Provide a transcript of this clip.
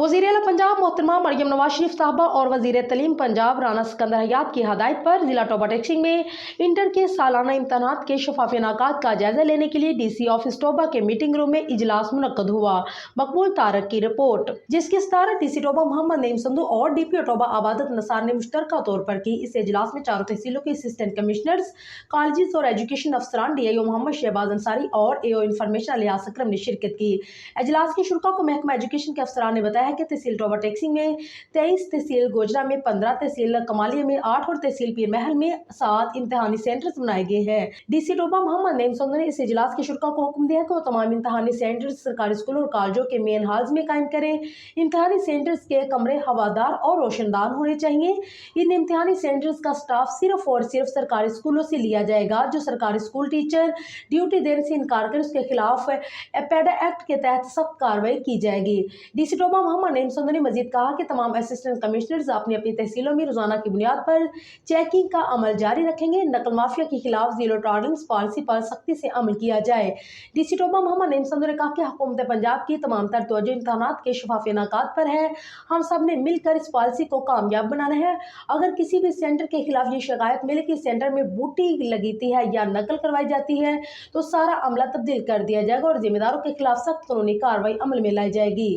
वज़ीर आला पंजाब मोहतरमा मरियम नवाज शरीफ साहबा और वज़ीर तलीम पंजाब राना सिकंदर हयात की हदायत पर जिला टॉपर टेक्सिंग में इंटर के सालाना इम्तहानात के शफाफ इनाकात का जायजा लेने के लिए DC ऑफिस टोबा के मीटिंग रूम में इजलास मुनक्कद हुआ। मकबूल तारक की रिपोर्ट, जिसकी सदारत DC टोबा मोहम्मद नईम संधू और DPO टोबा आबादत नसार ने मुश्तरका तौर पर की। इस इजलास में चारों तहसीलों के असिस्टेंट कमिश्नर्स, कॉलेज और एजुकेशन अफसरान, DIO मोहम्मद शहबाज अंसारी और AO इंफॉर्मेशन अलियास अकरम ने शिरकत की। इजलास की शुरा को महकमा एजुकेशन के अफसरान ने बताया कि तहसील टोबा टेक्सिंग में 23, तहसील गोजरा में 15, तहसील कमालिया में 8 और तहसील पीर महल में 7 इम्तहानी सेंटर्स बनाए गए हैं। DC टोबा मोहम्मद नईम संधू ने इस इजलास के शुरा को हुक्म दिया कि वो तमाम इम्तहानी सेंटर्स सरकारी स्कूलों और कॉलेजों के मेन हॉल्स में कायम करें। इम्तहानी सेंटर्स के कमरे हवादार और रोशनदान होने चाहिए। इन इम्तहानी सेंटर्स का स्टाफ सिर्फ और सिर्फ सरकारी स्कूलों से लिया जाएगा। जो सरकारी स्कूल टीचर ड्यूटी देने से इनकार करे उसके खिलाफ एपेडा एक्ट के तहत सख्त कार्रवाई की जाएगी। DC टोबा मोहम्मद नईम संधू ने मजीद कहा कि तमाम असिस्टेंट कमिश्नर्स अपनी अपनी तहसीलों में रोजाना की बुनियाद पर चेकिंग का अमल जारी रखेंगे। नकल माफिया के खिलाफ जीरो टॉलरेंस पॉलिसी पर सख्ती से अमल किया जाए। DC टोबा मोहम्मद नईम संधू ने कहा कि हुकूमत पंजाब की तमाम तर तवज्जो इम्तहानात के शफाफ इनाकात पर है। हम सब ने मिलकर इस पॉलिसी को कामयाब बनाना है। अगर किसी भी सेंटर के खिलाफ ये शिकायत मिले कि सेंटर में बूटी लगती है या नकल करवाई जाती है तो सारा अमला तब्दील कर दिया जाएगा और जिम्मेदारों के खिलाफ सख्त कानूनी कार्रवाई अमल में लाई जाएगी।